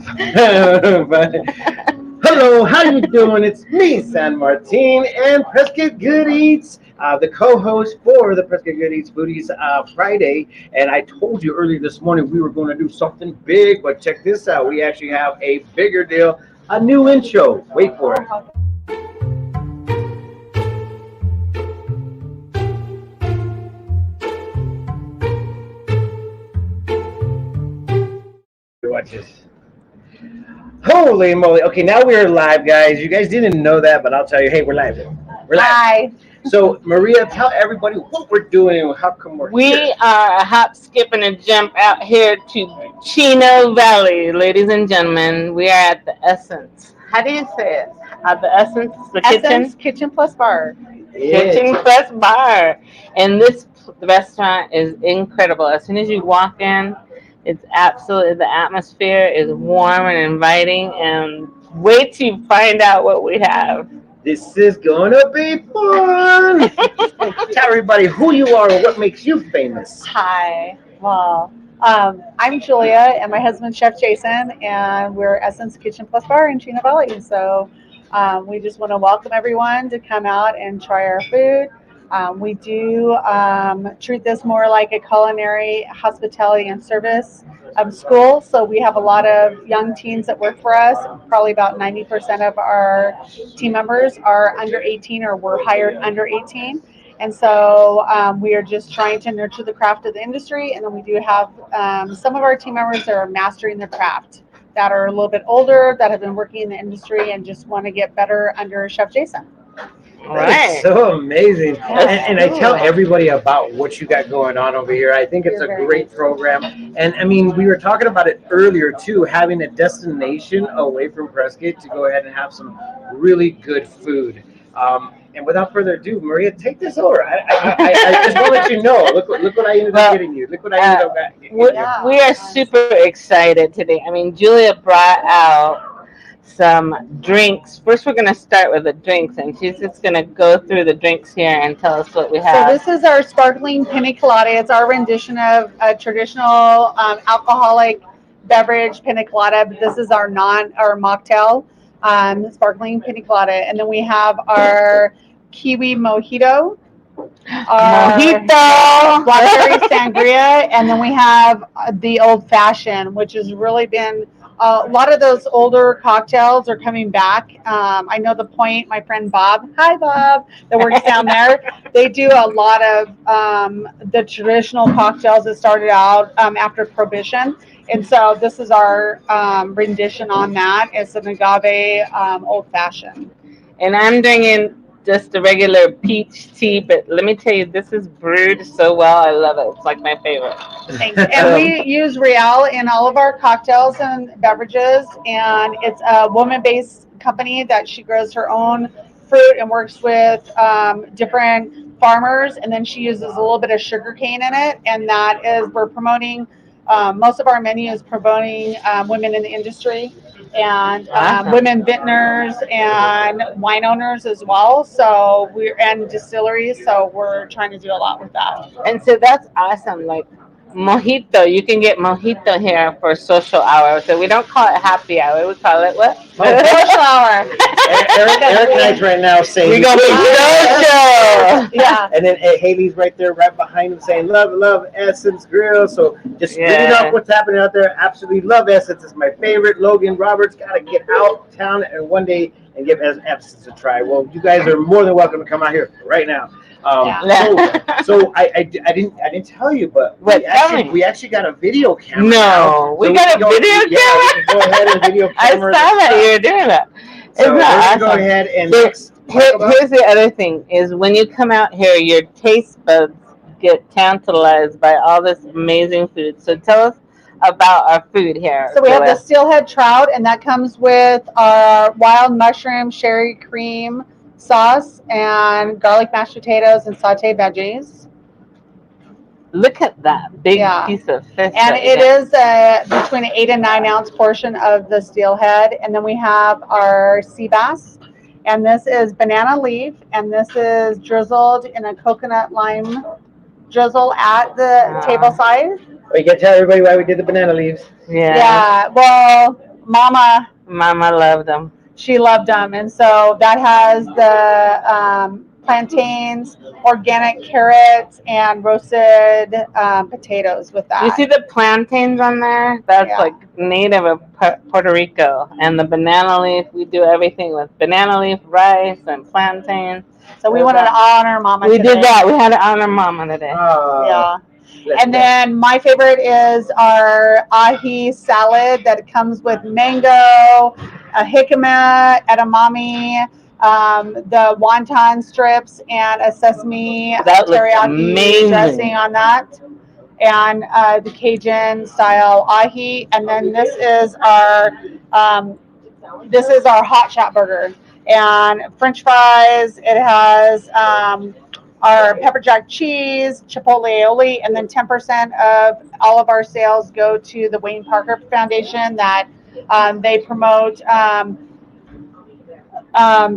But, hello, how you doing? It's me, San Martin, and Prescott Good Eats, the co-host for the Prescott Good Eats Foodies Friday. And I told you earlier this morning we were going to do something big, but check this out. We actually have a bigger deal, a new intro. Wait for it. Watch this. Holy moly. Okay, now we're live, guys. You guys didn't know that, but I'll tell you, hey, we're live. We're live. Hi. So, Maria, tell everybody what we're doing and how come we're We here. are a hop, skip, and a jump out here to Chino Valley, ladies and gentlemen. We are at the Essence. How do you say it? At the Essence, the Essence kitchen? Kitchen Plus Bar. Kitchen Yeah. plus bar. And this restaurant is incredible. As soon as you walk in, it's absolutely, the atmosphere is warm and inviting. And wait till you find out what we have. This is gonna be fun. Tell everybody who you are and what makes you famous. Hi. Well, I'm Julia, and my husband's Chef Jason, and we're Essence Kitchen Plus Bar in Chino Valley. So we just want to welcome everyone to come out and try our food. We do treat this more like a culinary hospitality and service school. So we have a lot of young teens that work for us. Probably about 90% of our team members are under 18 or were hired under 18. And so we are just trying to nurture the craft of the industry. And then we do have some of our team members that are mastering their craft, that are a little bit older, that have been working in the industry and just want to get better under Chef Jason. All That is right. so amazing. Yeah. And I tell everybody about what you got going on over here. I think it's You're a very great nice. program. And I mean, we were talking about it earlier too, having a destination away from Prescott to go ahead and have some really good food. And without further ado, Maria, take this over. I just want to let you know. Look what I ended up Well, getting you. Look what I ended up getting we, you. Yeah. we are super excited today. I mean, Julia brought out some drinks. First, we're going to start with the drinks, and she's just going to go through the drinks here and tell us what we So have. this is our sparkling pina colada. It's our rendition of a traditional alcoholic beverage pina colada. But this is our mocktail, sparkling pina colada, and then we have our kiwi mojito, our Mojito! blackberry sangria, and then we have the old fashioned, which has really been a lot of those older cocktails are coming back. I know the point. My friend Bob, hi Bob, that works down there. They do a lot of the traditional cocktails that started out after Prohibition, and so this is our rendition on that. It's an agave old fashioned. And I'm drinking just the regular peach tea, but let me tell you, this is brewed so well. I love it. It's like my favorite. Thanks. And we use Real in all of our cocktails and beverages, and it's a woman-based company that she grows her own fruit and works with different farmers, and then she uses a little bit of sugar cane in it, and that is we're promoting. Most of our menu is promoting women in the industry and Awesome. women vintners and wine owners as well. So we're and distilleries. So we're trying to do a lot with that. And so that's awesome. Like mojito, you can get mojito here for social hour. So we don't call it happy hour. We call it what? Social hour. Eric Knight's right now saying We gonna be social. Yeah. And then Haley's right there, right behind him, saying, "Love, love Essence Grill." So just reading Yeah. off what's happening out there. Absolutely love Essence. It's my favorite. Logan Roberts got to get out town and one day and give Essence a try. Well, you guys are more than welcome to come out here right now. So I didn't tell you, but What, tell me. we actually got a video camera. No, now. we So got a can go- video Yeah, we camera? can go ahead and video I saw camera. that you were doing that. It's So we're not gonna go awesome. ahead and Here- next talk about. Here's the other thing: is when you come out here, your taste buds get tantalized by all this amazing food. So tell us about our food here. So we have the Julia. steelhead trout, and that comes with our wild mushroom sherry cream sauce and garlic mashed potatoes and sauteed veggies. Look at that big Yeah. piece of fish. And that you it got. is between an 8 and 9 ounce portion of the steelhead. And then we have our sea bass. And this is banana leaf. And this is drizzled in a coconut lime drizzle at the Ah. table side. Well, you gotta tell everybody why we did the banana leaves. Yeah. Yeah. Well, Mama loved them. She loved them, and so that has the plantains, organic carrots, and roasted potatoes with You that. see the plantains on there? That's Yeah. like native of Puerto Rico. And the banana leaf, we do everything with banana leaf, rice, and plantains. So we With wanted to that. honor Mama We today. did that. We had to honor Mama today. Yeah. Let's And go. then my favorite is our Ahi Salad that comes with mango, a jicama, edamame, the wonton strips, and a sesame That looks teriyaki amazing. dressing on that, and the Cajun style ahi. And then um, this is our hot shot burger and French fries. It has our pepper jack cheese, chipotle aioli, and then 10% of all of our sales go to the Wayne Parker Foundation that they promote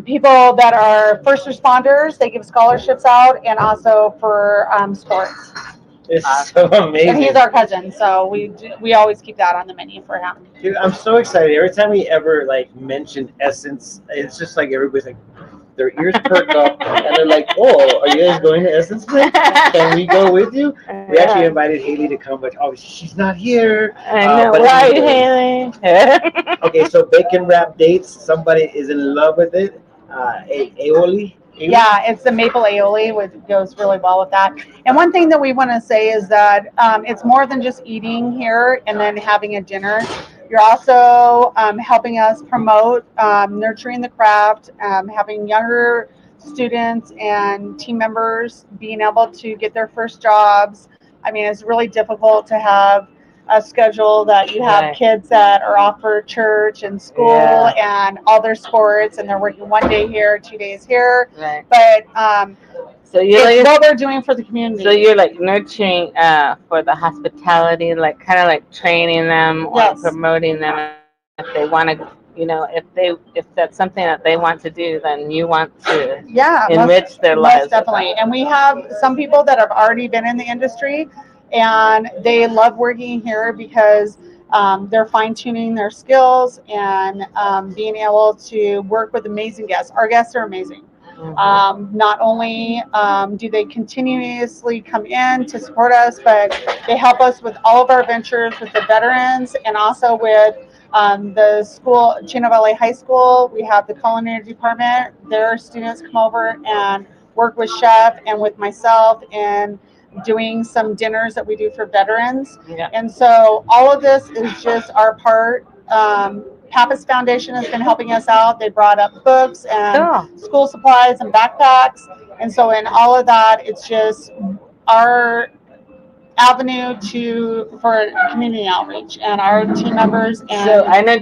people that are first responders. They give scholarships out, and also for sports. It's so amazing. And he's our cousin, so we always keep that on the menu for him. Dude, I'm so excited. Every time we ever like mention Essence, it's just like everybody's like their ears perk up and they're like, "Oh, are you guys going to Essence? Night? Can we go with you?" We actually invited Haley to come, but obviously she's not here. I know, but right, anyways. Haley? Okay, so bacon wrap dates. Somebody is in love with it. Aioli. Yeah, it's the maple aioli, which goes really well with that. And one thing that we want to say is that it's more than just eating here and then having a dinner. You're also helping us promote nurturing the craft, having younger students and team members being able to get their first jobs. I mean, it's really difficult to have a schedule that you have Right. kids that are off for church and school and all their sports, and they're working 1 day here, 2 days here. Right. But So you're it's like, what we're doing for the community. so you're like nurturing for the hospitality, like kind of like training them or Yes. promoting them if they want to, if that's something that they want to do, then you want to Yeah, enrich their most lives. with definitely. And we have some people that have already been in the industry, and they love working here because they're fine tuning their skills and being able to work with amazing guests. Our guests are amazing. Mhm. Not only do they continuously come in to support us, but they help us with all of our ventures with the veterans and also with the school, Chino Valley High School. We have the culinary department. Their students come over and work with chef and with myself and doing some dinners that we do for veterans. Yeah. And so all of this is just our part. Pappas Foundation has been helping us out. They brought up books and Cool. school supplies and backpacks. And so in all of that, it's just our avenue for community outreach and our team members. And So I know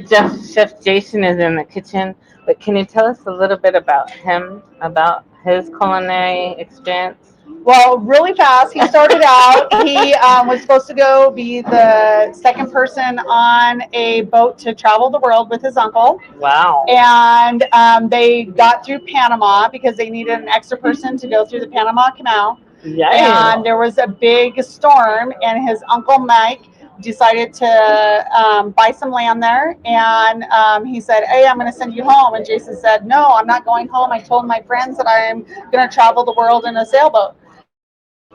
Chef Jason is in the kitchen, but can you tell us a little bit about him, about his culinary experience? well, really fast, he started out, he was supposed to go be the second person on a boat to travel the world with his uncle. Wow. And they got through Panama because they needed an extra person to go through the Panama Canal. Yeah. And there was a big storm, and his uncle Mike decided to buy some land there. And he said, "Hey, I'm going to send you home." And Jason said, "No, I'm not going home. I told my friends that I'm going to travel the world in a sailboat."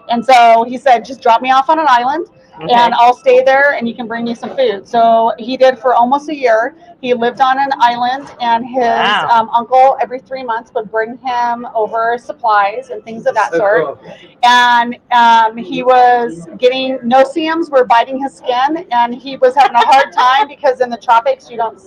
And so he said, "Just drop me off on an island, Okay. and I'll stay there, and you can bring me some food." So he did for almost a year. He lived on an island, and his Wow. uncle every 3 months would bring him over supplies and things of that So sort. cool. And he was getting no-see-ums were biting his skin, and he was having a hard time because in the tropics you don't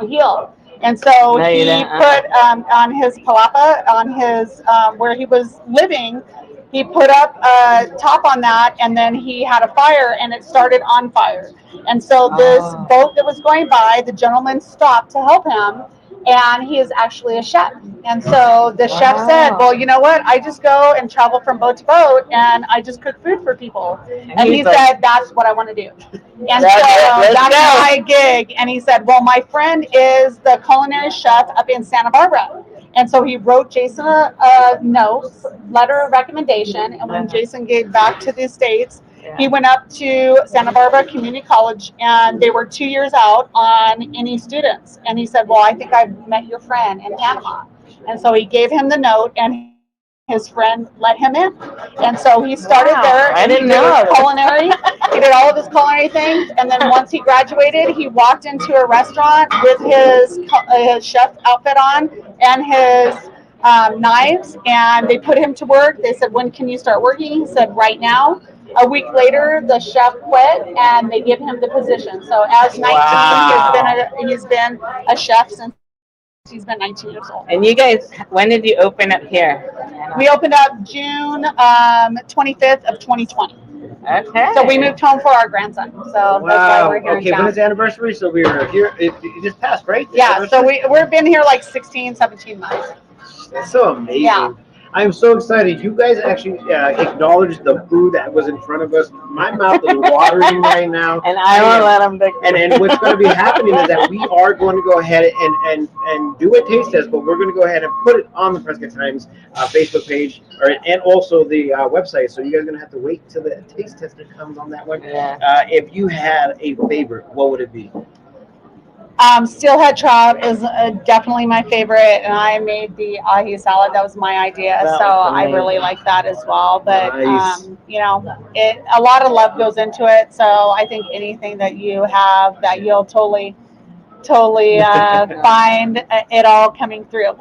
heal. And so No, you he don't. put on his palapa, on his where he was living, he put up a top on that, and then he had a fire, and it started on fire. And so this boat that was going by, the gentleman stopped to help him, and he is actually a chef. And so the chef said, "Well, you know what? I just go and travel from boat to boat, and I just cook food for people." And he said, "That's what I want to do." And so that's my gig. And he said, "Well, my friend is the culinary chef up in Santa Barbara." And so he wrote Jason a note, letter of recommendation. And when Jason gave back to the States, He went up to Santa Barbara Community College, and they were 2 years out on any students. And he said, well, I think I've met your friend in Panama. And so he gave him the note, and his friend let him in. And so he started there. I And didn't he did know. culinary. He did all of his culinary things. And then once he graduated, he walked into a restaurant with his chef outfit on and his knives. And they put him to work. They said, when can you start working? He said, right now. A week later, the chef quit, and they give him the position. So as 19, he's been a chef since he's been 19 years old. And you guys, when did you open up here? We opened up June 25th of 2020. Okay. So we moved home for our grandson. So that's why we're here. Okay, when is the anniversary? So we were here. It just passed, right? Yeah. So we've been here like 16, 17 months. That's so amazing. Yeah. I'm so excited. You guys actually acknowledged the food that was in front of us. My mouth is watering right now. And I won't let them dig. And what's going to be happening is that we are going to go ahead and do a taste test, but we're going to go ahead and put it on the Prescott Times Facebook page and also the website. So you guys are going to have to wait till the taste tester comes on that one. Yeah. If you had a favorite, what would it be? Steelhead Trout is definitely my favorite, and I made the Ahi Salad. That was my idea, so I really like that as well. But Nice. A lot of love goes into it. So I think anything that you have that you'll totally find it all coming through.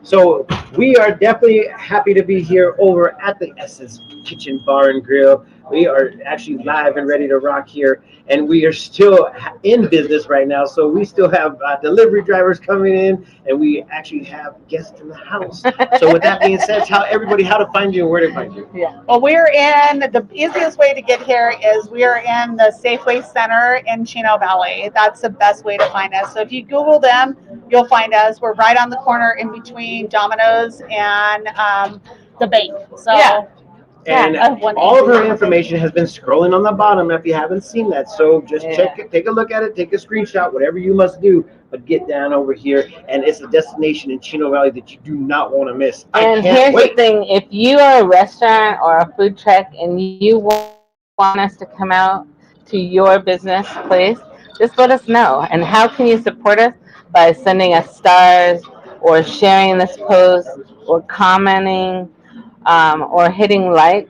So we are definitely happy to be here over at the Essence Kitchen Bar and Grill. We are actually live and ready to rock here, and we are still in business right now. So we still have delivery drivers coming in, and we actually have guests in the house. So with that being said, tell everybody how to find you and where to find you. Yeah. Well, the easiest way to get here is we are in the Safeway Center in Chino Valley. That's the best way to find us. So if you Google them, you'll find us. We're right on the corner in between Domino's and the bank. So. Yeah. And all of her information has been scrolling on the bottom if you haven't seen that. So just check it, take a look at it, take a screenshot, whatever you must do, but get down over here. And it's a destination in Chino Valley that you do not want to miss. And here's the thing, if you are a restaurant or a food truck and you want us to come out to your business place, just let us know. And how can you support us? By sending us stars or sharing this post or commenting. Or hitting like.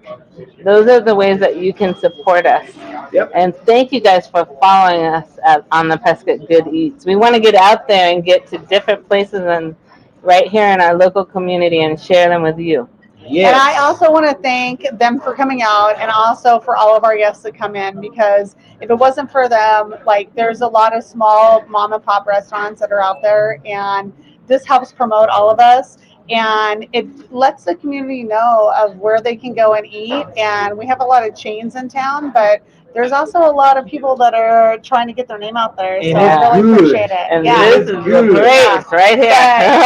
Those are the ways that you can support us. Yep. And thank you guys for following us on the Prescott Good Eats. We want to get out there and get to different places and right here in our local community and share them with you. Yes. And I also want to thank them for coming out, and also for all of our guests that come in, because if it wasn't for them, there's a lot of small mom and pop restaurants that are out there, and this helps promote all of us. And it lets the community know of where they can go and eat. And we have a lot of chains in town, but there's also a lot of people that are trying to get their name out there. So I really appreciate it. And this is the place right here.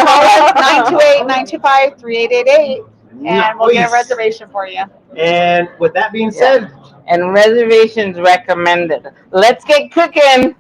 Call us 928-925-3888, and we'll get a reservation for you. And with that being said, and reservations recommended. Let's get cooking.